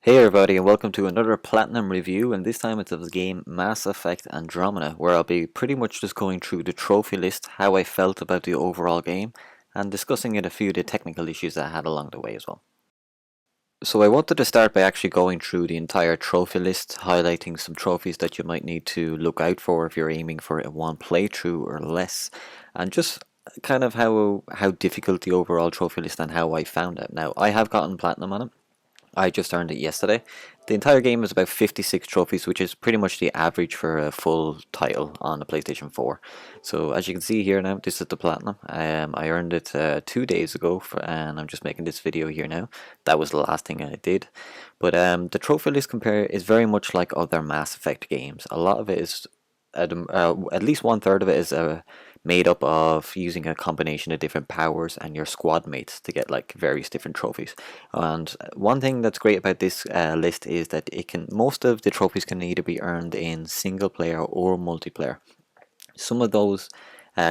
Hey everybody and welcome to another Platinum review, and this time it's of the game Mass Effect Andromeda, where I'll be pretty much just going through the trophy list, how I felt about the overall game, and discussing a few of the technical issues that I had along the way as well. So I wanted to start by actually going through the entire trophy list, highlighting some trophies that you might need to look out for if you're aiming for a one playthrough or less, and just kind of how difficult the overall trophy list and how I found it. Now I have gotten platinum on it. I just earned it yesterday. The entire game is about 56 trophies, which is pretty much the average for a full title on the PlayStation 4. So as you can see here now, this is the Platinum. I earned it 2 days ago, and I'm just making this video here now. That was the last thing I did. But the trophy list compare is very much like other Mass Effect games. A lot of it is, at least one third of it is made up of using a combination of different powers and your squad mates to get like various different trophies. And one thing that's great about this list is that most of the trophies can either be earned in single player or multiplayer. Some of those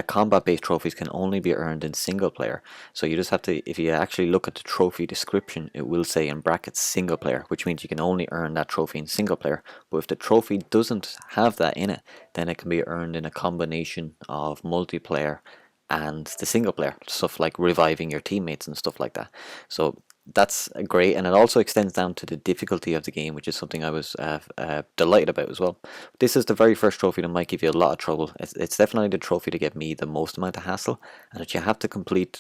combat based trophies can only be earned in single player, so you just have to, if you actually look at the trophy description, it will say in brackets single player, which means you can only earn that trophy in single player. But if the trophy doesn't have that in it, then it can be earned in a combination of multiplayer and the single player stuff, like reviving your teammates and stuff like that. So that's great, and it also extends down to the difficulty of the game, which is something I was delighted about as well. This is the very first trophy that might give you a lot of trouble. It's definitely the trophy to get me the most amount of hassle, and that you have to complete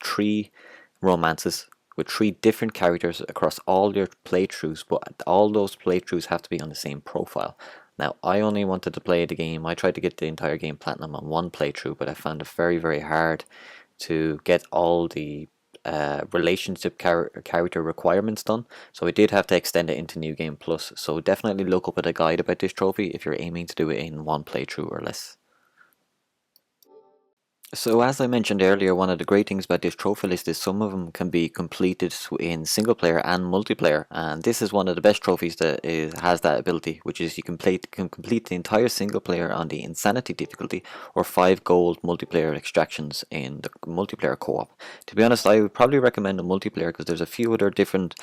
3 romances with 3 different characters across all your playthroughs, but all those playthroughs have to be on the same profile. Now, I only wanted to play the game. I tried to get the entire game platinum on one playthrough, but I found it very, very hard to get all the relationship character requirements done. So I did have to extend it into New Game Plus. So definitely look up at a guide about this trophy if you're aiming to do it in one playthrough or less. So as I mentioned earlier, one of the great things about this trophy list is some of them can be completed in single player and multiplayer, and this is one of the best trophies that has that ability, which is you can complete the entire single player on the Insanity difficulty, or 5 gold multiplayer extractions in the multiplayer co-op. To be honest, I would probably recommend a multiplayer because there's a few other different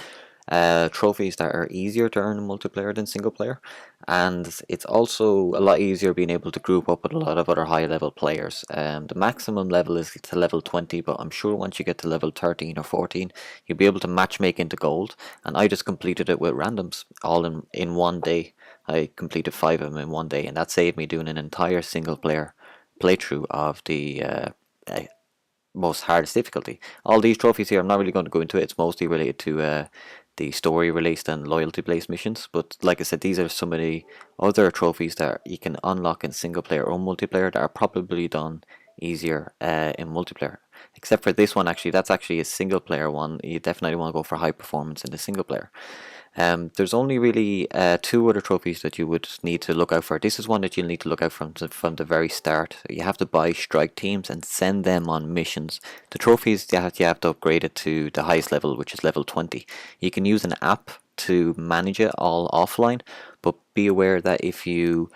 trophies that are easier to earn in multiplayer than single player, and it's also a lot easier being able to group up with a lot of other high level players. The maximum level is to level 20, but I'm sure once you get to level 13 or 14 you'll be able to matchmake into gold, and I just completed it with randoms all in one day. I completed 5 of them in one day, and that saved me doing an entire single player playthrough of the uh, most hardest difficulty. All these trophies here, I'm not really going to go into it. It's mostly related to the story released and loyalty based missions. But like I said, these are some of the other trophies that you can unlock in single player or multiplayer that are probably done easier in multiplayer. Except for this one, actually, that's actually a single player one. You definitely want to go for high performance in the single player. There's only really 2 other trophies that you would need to look out for. This is one that you'll need to look out from the very start. You have to buy strike teams and send them on missions. The trophies, you have to upgrade it to the highest level, which is level 20. You can use an app to manage it all offline, but be aware that if you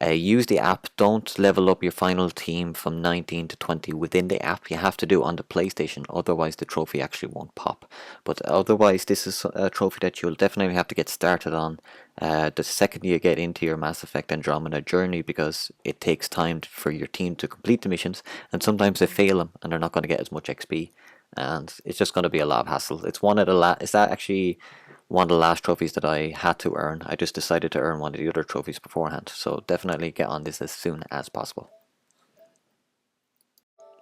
use the app, don't level up your final team from 19 to 20 within the app. You have to do it on the PlayStation, otherwise the trophy actually won't pop. But otherwise, this is a trophy that you'll definitely have to get started on the second you get into your Mass Effect Andromeda journey, because it takes time for your team to complete the missions, and sometimes they fail them and they're not going to get as much XP, and it's just going to be a lot of hassle. It's one of the is that actually one of the last trophies that I had to earn. I just decided to earn one of the other trophies beforehand, so definitely get on this as soon as possible.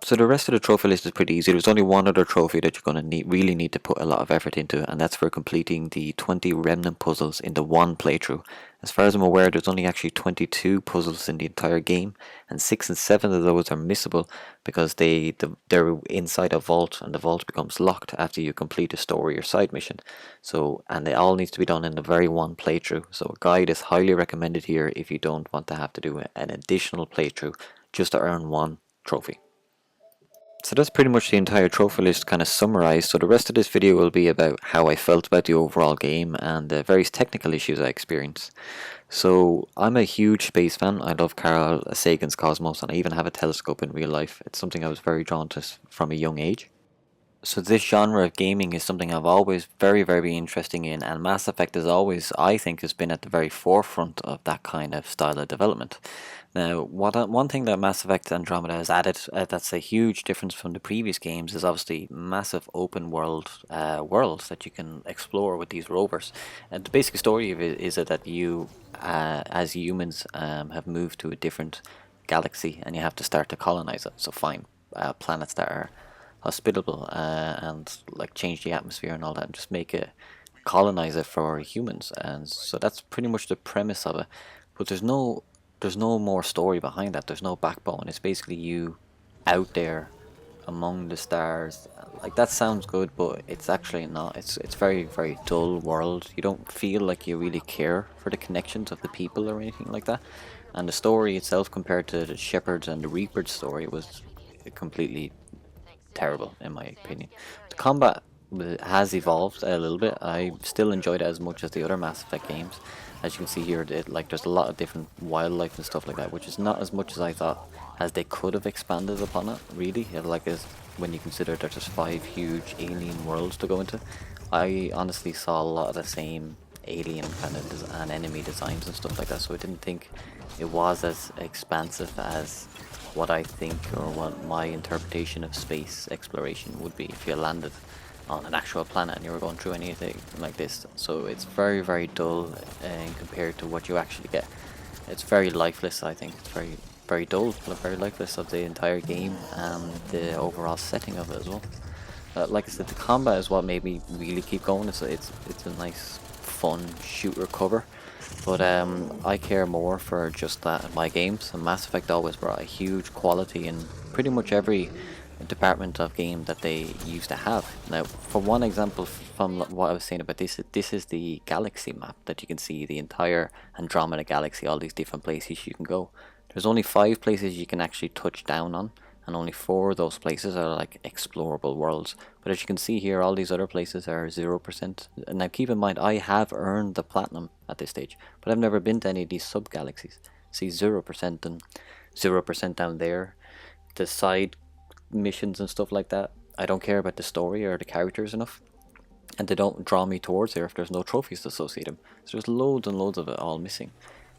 So the rest of the trophy list is pretty easy. There's only one other trophy that you're going to really need to put a lot of effort into, and that's for completing the 20 remnant puzzles in the one playthrough. As far as I'm aware, there's only actually 22 puzzles in the entire game, and 6 and 7 of those are missable because they're inside a vault, and the vault becomes locked after you complete a story or side mission. So, and it all needs to be done in the very one playthrough. So a guide is highly recommended here if you don't want to have to do an additional playthrough just to earn one trophy. So that's pretty much the entire trophy list kind of summarized. So the rest of this video will be about how I felt about the overall game and the various technical issues I experienced. So I'm a huge space fan. I love Carl Sagan's Cosmos, and I even have a telescope in real life. It's something I was very drawn to from a young age. So this genre of gaming is something I've always very interested in, and Mass Effect has always, I think, has been at the very forefront of that kind of style of development. Now, one thing that Mass Effect Andromeda has added, that's a huge difference from the previous games, is obviously massive open world worlds that you can explore with these rovers. And the basic story of it is that you, as humans, have moved to a different galaxy, and you have to start to colonize it. So find planets that are hospitable and like change the atmosphere and all that, and just make it colonize it for humans. And so that's pretty much the premise of it. But there's no more story behind that. There's no backbone. It's basically you out there among the stars. Like that sounds good, but it's actually not. It's very dull world. You don't feel like you really care for the connections of the people or anything like that. And the story itself, compared to the Shepherds and the Reapers story, was completely terrible in my opinion. The combat has evolved a little bit. I still enjoyed it as much as the other Mass Effect games. As you can see here, like there's a lot of different wildlife and stuff like that, which is not as much as I thought, as they could have expanded upon it. Really, like as when you consider that there's 5 huge alien worlds to go into, I honestly saw a lot of the same alien kind of and enemy designs and stuff like that. So I didn't think it was as expansive as what I think, or what my interpretation of space exploration would be if you landed on an actual planet and you were going through anything like this. So it's very dull compared to what you actually get. It's very lifeless. I think it's very dull, but very lifeless of the entire game and the overall setting of it as well. Like I said, the combat is what made me really keep going. It's a nice, fun shoot recover, but I care more for just that in my games. And Mass Effect always brought a huge quality in pretty much every department of game that they used to have. Now, for one example, from what I was saying about this is the galaxy map that you can see, the entire Andromeda galaxy, all these different places you can go. There's only 5 places you can actually touch down on, and only 4 of those places are like explorable worlds. But as you can see here, all these other places are 0%. And now keep in mind, I have earned the platinum at this stage, but I've never been to any of these sub galaxies. See, 0% and 0% down there. The side missions and stuff like that, I don't care about the story or the characters enough, and they don't draw me towards there if there's no trophies to associate them. So there's loads and loads of it all missing.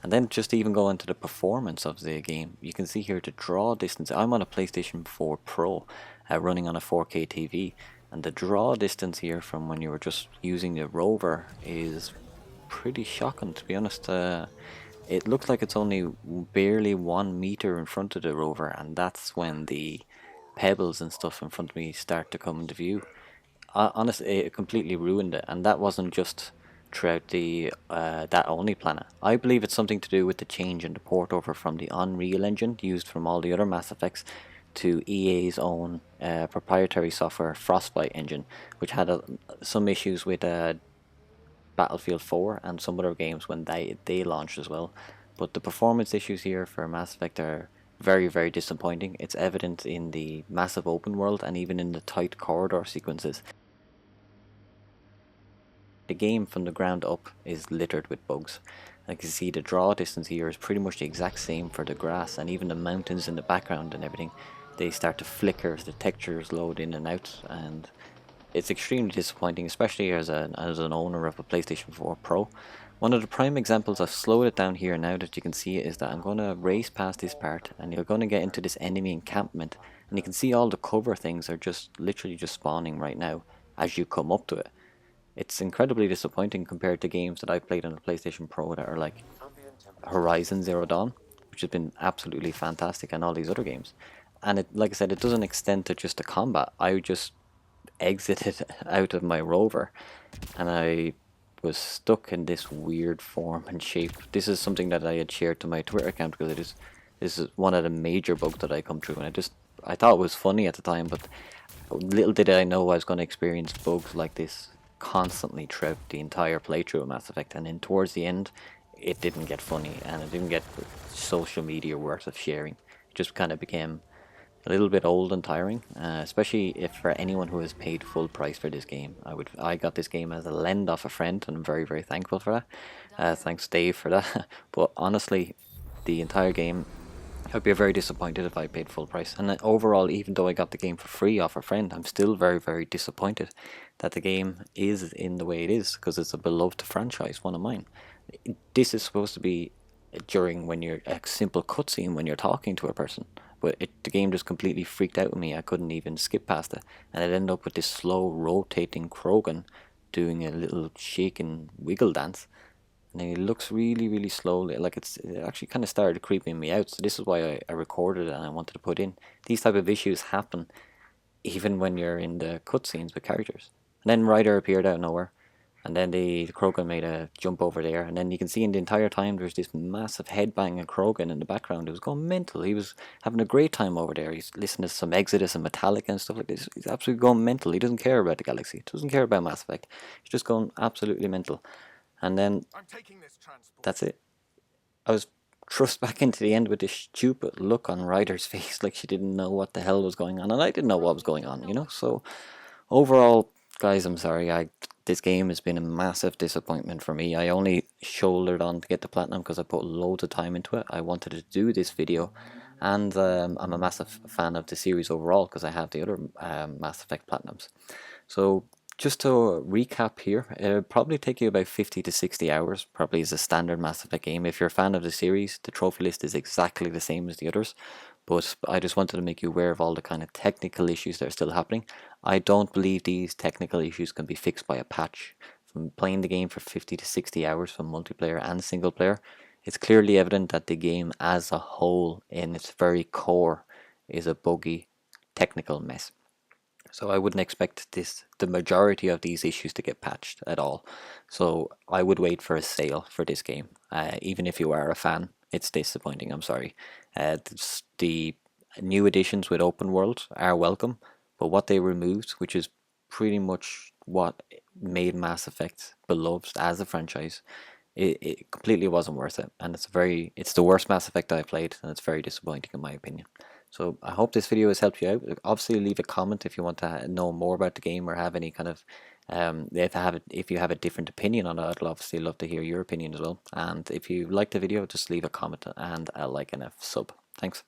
And then just even go into the performance of the game, you can see here the draw distance. I'm on a PlayStation 4 Pro, running on a 4K TV, and the draw distance here from when you were just using the rover is pretty shocking, to be honest. It looks like it's only barely 1 meter in front of the rover, and that's when the pebbles and stuff in front of me start to come into view. Honestly, it completely ruined it, and that wasn't just throughout the that only planet. I believe it's something to do with the change in the port over from the Unreal Engine used from all the other Mass Effects to EA's own proprietary software Frostbite engine, which had some issues with Battlefield 4 and some other games when they launched as well. But the performance issues here for Mass Effect are very disappointing. It's evident in the massive open world and even in the tight corridor sequences. The game from the ground up is littered with bugs. Like you see, the draw distance here is pretty much the exact same for the grass, and even the mountains in the background and everything, they start to flicker as the textures load in and out, and it's extremely disappointing, especially as an owner of a PlayStation 4 Pro. One of the prime examples, I've slowed it down here now that you can see it, is that I'm going to race past this part and you're going to get into this enemy encampment, and you can see all the cover things are just literally just spawning right now as you come up to it. It's incredibly disappointing compared to games that I've played on the PlayStation Pro that are like Horizon Zero Dawn, which has been absolutely fantastic, and all these other games. And it, like I said, it doesn't extend to just the combat. I just exited out of my rover and I was stuck in this weird form and shape. This is something that I had shared to my Twitter account because this is one of the major bugs that I come through, and I thought it was funny at the time, but little did I know I was going to experience bugs like this constantly throughout the entire playthrough of Mass Effect. And then towards the end, it didn't get funny, and it didn't get social media worth of sharing. It just kind of became a little bit old and tiring, especially if for anyone who has paid full price for this game. I got this game as a lend off a friend, and I'm very thankful for that. Thanks Dave for that. But honestly, the entire game I'd be very disappointed if I paid full price. And overall, even though I got the game for free off a friend, I'm still very, very disappointed that the game is in the way it is because it's a beloved franchise, one of mine. This is supposed to be during when you're a simple cutscene when you're talking to a person, but the game just completely freaked out with me. I couldn't even skip past it, and it ended up with this slow rotating Krogan doing a little shaking wiggle dance, and he looks really, really slowly. Like it actually kind of started creeping me out. So this is why I recorded it and I wanted to put in. These type of issues happen even when you're in the cutscenes with characters. And then Ryder appeared out of nowhere, and then the Krogan made a jump over there, and then you can see in the entire time there's this massive headbanging Krogan in the background. It was going mental. He was having a great time over there. He's listening to some Exodus and Metallica and stuff like this. He's absolutely going mental. He doesn't care about the galaxy. He doesn't care about Mass Effect. He's just going absolutely mental. And then that's it. I was thrust back into the end with this stupid look on Ryder's face, like she didn't know what the hell was going on, and I didn't know what was going on, you know. So overall, guys, I'm sorry. This game has been a massive disappointment for me. I only shouldered on to get the platinum because I put loads of time into it. I wanted to do this video, and I'm a massive fan of the series overall because I have the other Mass Effect platinums. So just to recap here, it'll probably take you about 50 to 60 hours, probably as a standard Mass Effect game. If you're a fan of the series, the trophy list is exactly the same as the others, but I just wanted to make you aware of all the kind of technical issues that are still happening. I don't believe these technical issues can be fixed by a patch. From playing the game for 50 to 60 hours from multiplayer and single player, it's clearly evident that the game as a whole, in its very core, is a buggy technical mess. So I wouldn't expect the majority of these issues to get patched at all. So I would wait for a sale for this game. Even if you are a fan, it's disappointing. I'm sorry. The new additions with open world are welcome, but what they removed, which is pretty much what made Mass Effect beloved as a franchise, it completely wasn't worth it, and it's the worst Mass Effect I've played, and it's very disappointing in my opinion. So I hope this video has helped you out. Obviously, leave a comment if you want to know more about the game or have any kind of if you have a different opinion on it. I'd obviously love to hear your opinion as well. And if you like the video, just leave a comment and a like and a sub. Thanks.